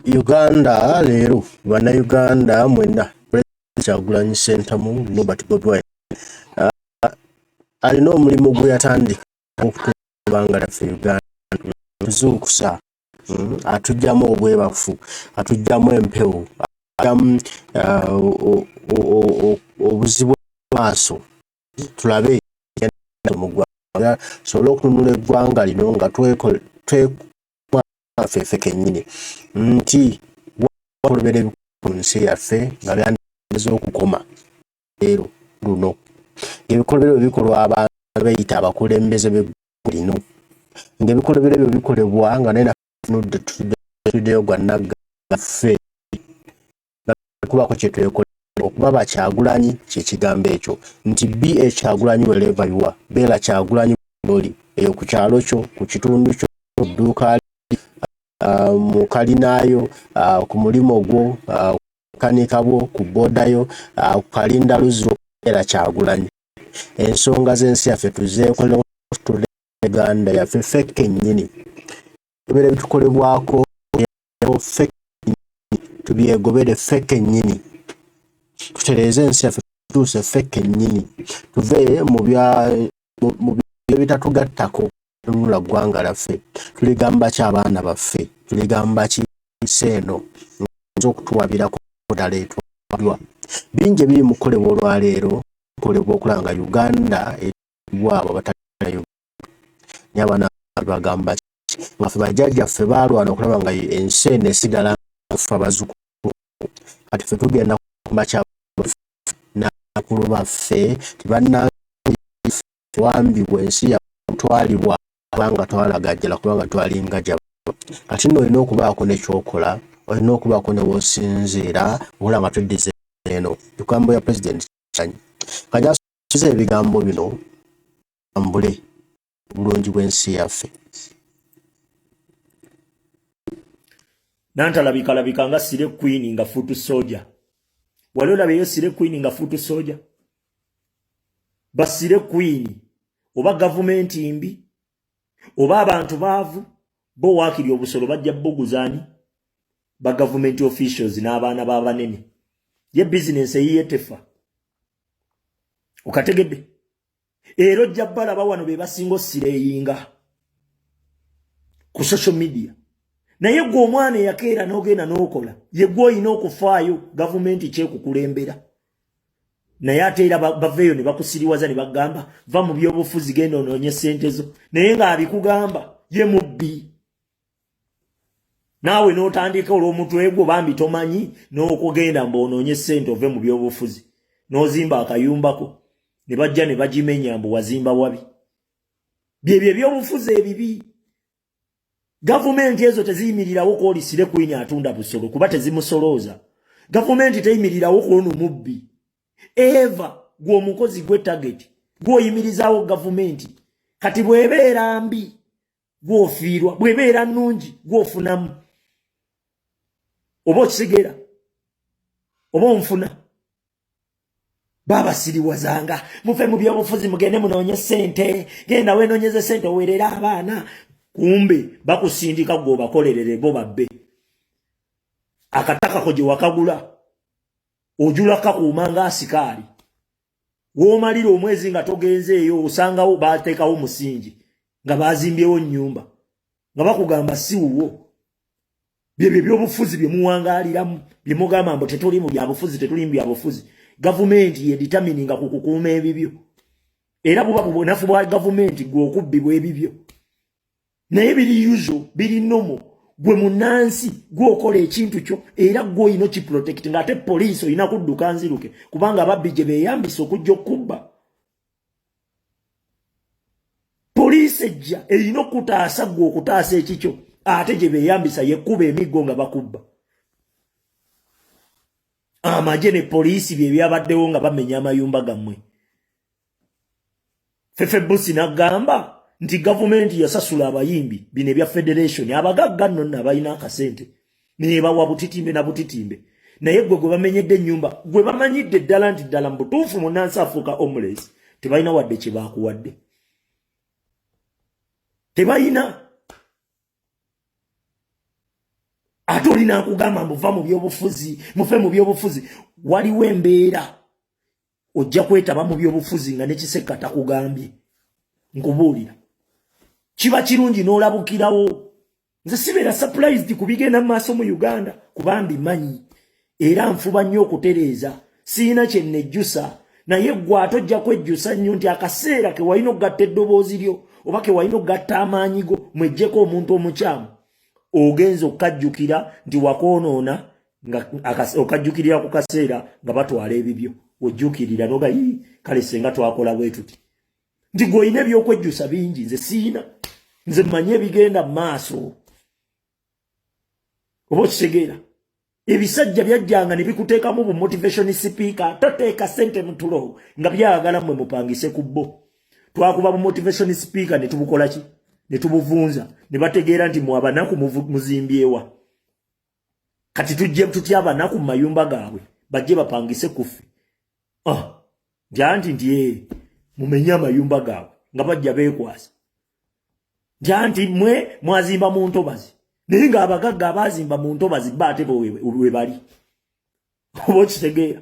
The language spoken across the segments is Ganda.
Uganda leero bannayuganda mwenda Kyagulanyi Ssentamu Robert Bobi Wine alina omulimu gwe yatandika okutumbanga laffe Uganda tuzuukusa atugyamu obwebafu atugyamu empewo atugyamu obuzibu maaso tulabe mugwanga sobola okutunula eggwanga lino nga tweffe kennyini nti wakulobera ku nsi yaffe nga byandeze okukoma leero luno ng'ebikolobero ebyo bikolwa abantu bayita abakulembeze b'eggwanga lino ng'ebikolobero ebyo bikolebwa nga naye natunudde tutuddeyo gwa naggaffe nga kubako kye twekolera okuba Bakyagulanyi kye kigambo ekyo nti be Kyagulanyi wherever you are beera Kyagulanyi oli eyo ku kyalo kyo ku kitundu kyo ku dduuka mu kalinaayo ku mulimo gwo kanika bwo ku boodayo ku kalinda luziro era Kyagulanyi ensonga z'ensi yaffe tuzeekolera Uganda yaffe ffe kennyini ebere bitukolebwako ffe tubyegobere ffe kennyini tutereeze ensi yaffe tutuuse ffe kennyini tuve mu bitatugattako tunula ggwanga laffe tuligamba ki abaana baffe tuligamba ki seeno nza okutuwabirako ddala etwalwa bingi ebiri mu kukolebwa olwaleero kukolebwa okulanga Uganda eriwaabo batalina naye abaana bagamba ki baffe bajjajjaffe baalwana okulaba nga ensi eno esigala kufa bazzukulu kati ffe tugenda kumakya nakulu baffe tebannawambibwa ensi yatwalibwa kubanga twalagajjala kubanga twalinga jaba kati nno olina okubaako nekyokola olina okubaako ne woosinziira obula nga tuddize eno ebigambo ya pulezidenti Kyagulanyi kajja asuubiza ebigambo bino ambule obulungi bw'ensi yaffe nantalabika nga Sire Queen nga futu soja wali olabeyo Sire Queen nga futu soja ba Sire Queen oba gavumenti mbi oba abantu baavu bo waakiri obusolo bajja buguzaani ba government officials n'abaana b'abanene ye business eyiyetefa okategedde ero jja balaba wano be basingo sireyinga ku social media naye gwe omwana eyakeera n'ogenda n'okola ye gwe olina okufaayo gavumenti kyekukulembera naye ate era baveeyo ne bakusiriwaza ne bagamba va mu byobufuzi genda onoonye ssente zo naye ng'abikugamba ye mubbi naawe n'otandika olw'omutwe gwo bambi tomanyi n'okugenda mb'onoonye ssente ove mu byobufuzi n'ozimba akayumbako ne bajja ne bagimenya mbu wazimba wabi byebyo ebyobufuzi ebibi gavumenti ezo teziyimirirawo kwoli Sire Queen atunda busolo kuba tezimusolooza gavumenti teyimirirawo kw'ono mubbi eva gw'omukozi gwe target gw'oyimirizaawo gavumenti kati bw'ebeera mbi gw'ofiirwa bw'ebeera nnungi gw'ofunamu oba okisigeera oba onfuna baba siriwazanga mufe mu byobufuzi mugende munoonye ssente genda weenoonyeze ssente oweerera abaana kumbe bakusindika gwe obakolerere bo babbe akatakako gye wakagula ojula kakuuma ng'asikaali w'omalira omwezi nga togenzeeyo osangawo baateekawo musingi nga baazimbyewo nnyumba nga bakugamba si wuwo byebyo ebyobufuzi bye muwangaaliramu bye mugamba mbu tetuli mu byabufuzi tetuli mu byabufuzi gavumenti yeditamininga ku kukuuma ebibyo era buba bubonafu bwa gavumenti gwe okubbibwa ebibyo naye biri usual biri nomo gwe munansi gwokola ekintu kyo era gwe olina kiprotect ng'ate poliisi olina kudduka nziruke kubanga ababbi gye beeyambisa okujja okubba poliisi ejja erina okutaasa gwe okutaasa ekikyo ate gye beeyambisa yekkuba emiggo nga bakubba amagye ne poliisi bye byabaddewo nga bamenya amayumba gammwe Fefe Busi n'agamba nti gavumenti yasasula abayimbi bino ebya federation abagagga nno nno abalina akasente nebawa butitimbe na butitimbe naye gwe bamenyedde ennyumba gwe bamanyidde ddala nti ddala mbutuufu munnansi afuuka homeless tebalina wadde kye baakuwadde tebalina Atolina kugamba muva mu byobufuzi mufe mu byobufuzi waliwo embeera ojja kwetaba mu byobufuzi nga nekiseka takugambye nkubuulira kiba kirungi n'olabukirawo nze sibeera surprised kubigenda mu maaso mu Uganda kubambi manyi era nfuba nnyo okutereeza siina kye nnejjusa naye ggwe atojja kwejjusa nnyo nti akaseera ke walina okugatta eddoboozi lyo oba ke walina okugatta amaanyi go mwejjeko omuntu omukyamu ogenza okukajjukira nti wakoonoona okajjukirira ku kaseera nga batwala ebibyo ojjukirira noga kale senga twakola bwe tuti nti gwe olina ebyokwejjusa bingi nze siina nze mmanyi ebigenda mu maaso oba okitegeera ebisajja byajjanga ne bikuteekamu bu motivation speaker toteeka ssente mu tulo nga byagala mmwe mupangise ku bbo twakuba bu motivation speaker ne tubukola ki ne tubuvunza ne bategeera nti mu abanaku muzimbyewa kati tujje tutya abanaku mu mayumba gaabwe bajje bapangise kufi janti ndiye mumenya amayumba gaabwe nga bajja beekwasa janti mwe mwazimba mu ntobazi naye nga abagagga abazimba mu ntobazi bate we bali oba okitegeera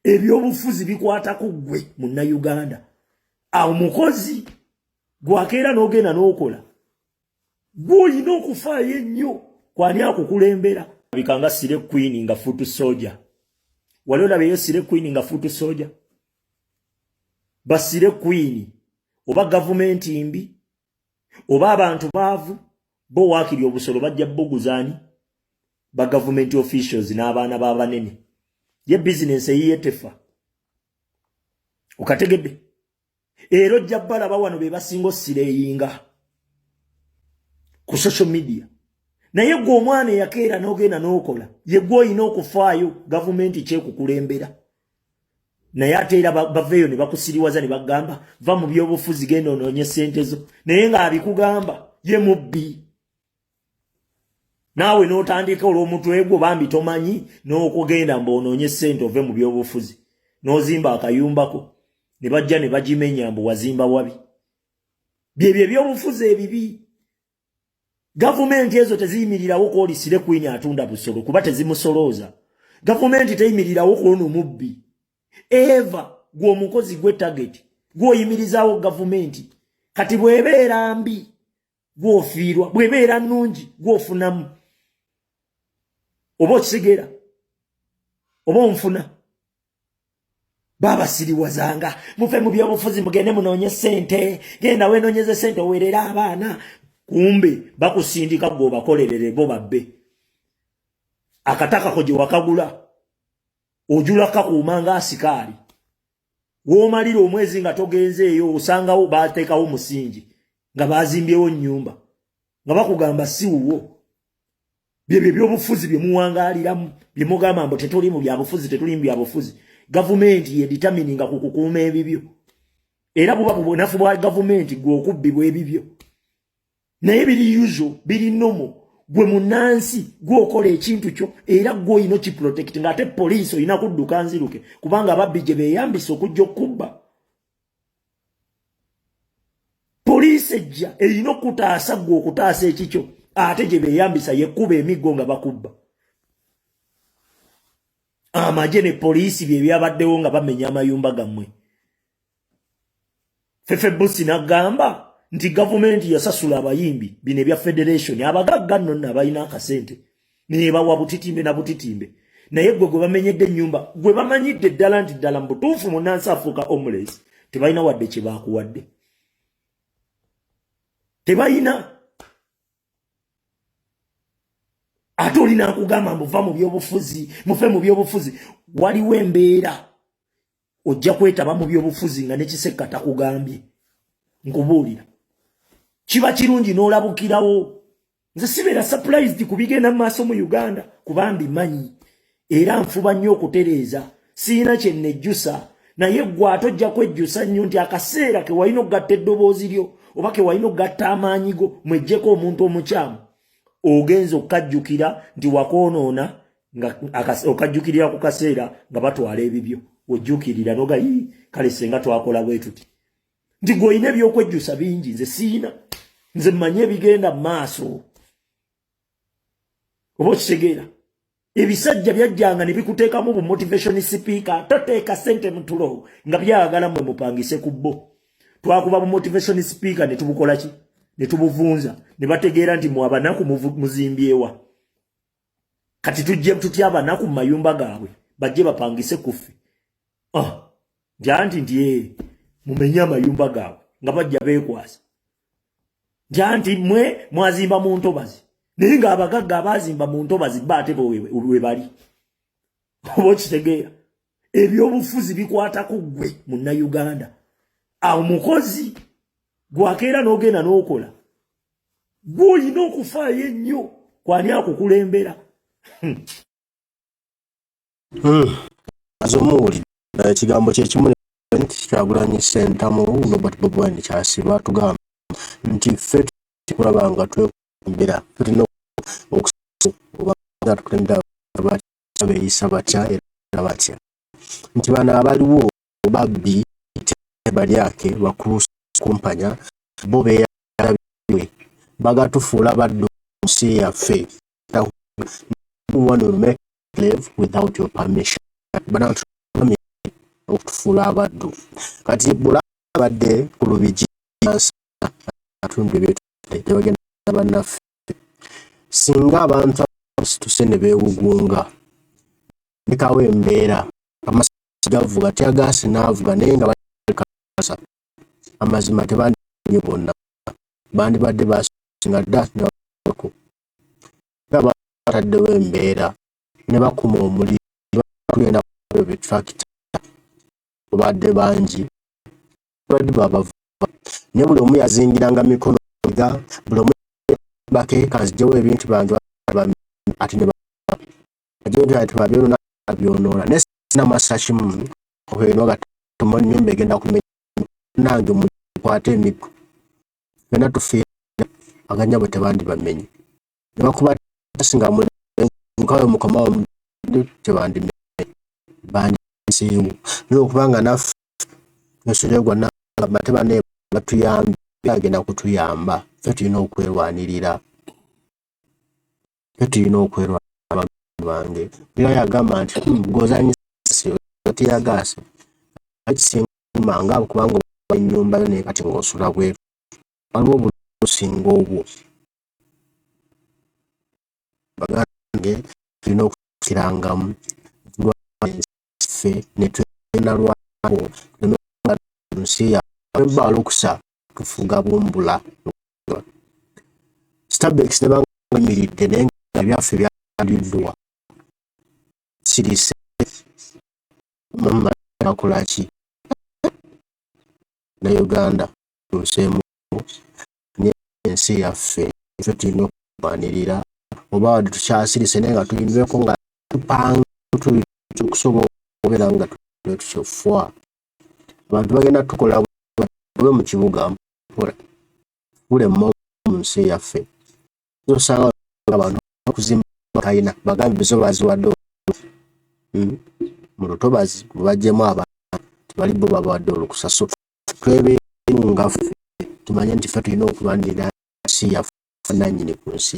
ebyobufuzi bikwata ku ggwe munnayuganda awo mukozi gwakeera n'ogenda n'okola gw'olina okufaayo ennyo kwani akukulembera bikanga Sire Queen nga futu soja wali olabeyo Sire Queen nga futu soja ba Sire Queen oba gavumenti mbi oba abantu baavu bo waakiri obusolo bajja boguzaani ba government officials n'abaana b'abanene ye business eyiyetefa okategedde ero jabbala bawano be basingo sireyinga ku social media naye gwe omwana yakeera n'ogenda n'okola ye gwe olina okufaayo gavumenti kyekukulembera naye ate era baveeyo ne bakusiriwaza ne bagamba va mu byobufuzi genda onoonye ssente zo naye ng'abikugamba ye mubbi naawe n'otandika olw'omutwe gwo bambi tomanyi n'okugenda mb'onoonye ssente ove mu byobufuzi n'ozimba akayumbako ne bajja ne bagimenya mbu wazimba wabi byebyo ebyobufuzi ebibi gavumenti ezo teziyimirirawo kwoli Sire Queen atunda busolo kuba tezimusolooza gavumenti teyimirirawo kw'ono mubbi eva gwe omukozi gwe target gw'oyimirizaawo gavumenti kati bw'ebeera mbi gw'ofiirwa bw'ebeera nnungi gw'ofunamu oba okitegeera oba onfuna baba siriwazanga mufe mu byobufuzi mugende munoonye ssente genda weenoonyeze ssente oweerera abaana kumbe bakusindika gwe obakolerere bo babbe akatakako gye wakagula ojula kakuuma ng'asikaali w'omalira omwezi nga togenzeeyo osangawo baateekawo musingi nga bazimbyewo nnyumba nga bakugamba si wuwo byebyo ebyobufuzi bye muwangaaliramu bye mugamba mbu tetuli mu byabufuzi tetuli mu byabufuzi gavumenti yeditamininga ku kukuuma ebibyo era buba bubonafu bwa gavumenti gwe okubbibwa ebibyo naye biri usual biri nomo gwe munansi gwokola ekintu kyo era gwe olina kiprotect nga ate poliisi olina kudduka nziruke kubanga ababbi gye beeyambisa okujja okubba poliisi ejja erina okutaasa gwe okutaasa ekikyo ate gye beeyambisa yekkuba emiggo nga bakubba amagye ne poliisi bye byabaddewo nga bamenya amayumba gammwe Fefe Busi n'agamba nti gavumenti yasasula abayimbi bino ebya federation abagagga nno nno abalina akasente nebawa butitimbe na butitimbe naye gwe bamenyedde ennyumba gwe bamanyidde ddala nti ddala mbutuufu munnansi afuuka homeless tebalina wadde kye baakuwadde tebalina ate olina akugamba muva mu byobufuzi mufe mu byobufuzi waliwo embeera ojja kwetaba mu byobufuzi nga nekiseka takugambye nkubuulira kiba kirungi n'olabukirawo nze sibeera surprised kubigenda mu maaso mu Uganda kubambi manyi era nfuba nnyo okutereeza siina kye nnejjusa naye ggwe atojja kwejjusa nnyo nti akaseera ke walina okugatta eddoboozi lyo oba ke walina okugatta amaanyi go mwejjeko omuntu omukyamu ogenza okukajjukira nti wakoonoona okajjukirira ku kaseera nga batwala ebibyo ojjukirira noga kale senga twakola bwe tuti nti gwe olina ebyokwejjusa bingi nze siina nze mmanyi ebigenda mu maaso oba okitegeera ebisajja byajjanga ne bikuteekamu bu motivation speaker toteeka ssente mu tulo nga byagala mmwe mupangise ku bbo twakuba bu motivation speaker ne tubukola ki ne tubuvunza ne bategeera nti mu abanaku muzimbyewa kati tujje tutya abanaku mu mayumba gaabwe bajje bapangise kuffe janti nti mumenya amayumba gaabwe nga bajja beekwasa janti mwe mwazimba mu ntobazi naye nga abagagga abazimba mu ntobazi baate we bali oba okitegeera ebyobufuzi bikwatako ggwe munnayuganda awo mukozi gwakeera n'ogenda n'okola gw'olina okufaayo ennyo kwani akukulembera azomuwulira ekigambo kyekimu nti Kyagulanyi Ssentamu Robert Bobi Wine kyasiba tugamba nti ffe tukulaba nga twekumbira tulina okusobola tukulembera beeyisa batya era batya nti bano abaliwo babbi balyake bakulusa kumpanya bo beeyalabiwe bagatufuula baddu mu nsi yaffe want to make live without your permission okutufuula abaddu kati bulabadde ku lubigi atundu ebyetubagenda bannaffe singa abantu abasituse ne beewugunga bikawo embeera amasasi gavuga tyagaasi n'avuga naye nga bakasa amazima tebandinye bonna bandibadde basinga dda nebako nga bataddewo embeera ne bakuma omuliro batugenda betrakita obadde bangi badde babava ne buli omu yazingiranga mikono ga buli omu bakeekazigyewo ebintu bange ati ne babyonoola naye sina masaki mu okweno gatuma ennyumba egenda kumenya nange mukwate emiggo genda tufiira aganya bwe tebandibamenye ne bakuba tasinga mukawe mukomawo tebandimenye bandiseewo naye okubanga naffe esolegwa nagamba tebane batuyambe agenda kutuyamba ffe tulina okwerwanirira abantu bange era yagamba nti gozanyise tiyagaase akisinga nga kubanga ennyumba yo naye kati ng'osula bweru waliwo obusinga obwo bagange tulina okukirangamu ffe ne twena lwabo nsi yabba olukusa tufuga bumbula Starbucks ne bangamiridde naye nga byaffe byaliddwa sirise mama akolaki ne Uganda tuseemu n'ensi yaffe ffe tulina okulwanirira oba wadde tukyasirise naye nga tuyinzeko nga tupanga okusobola okubeera nga tukyofwa abantu bagenda tukola bwe mu kibuga ule mu nsi yaffe osanga abantu okuzimba kayina bagambe bizobazi wadde mu lutobazi mubajjemu abaana tebali bo babawadde olukusa so twebeeru nga ffe tumanye nti ffe tulina okulwanirira nsi yaffe nannyini ku nsi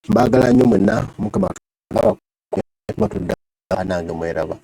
mbaagala nnyo mwenna mukama batudda nange mweraba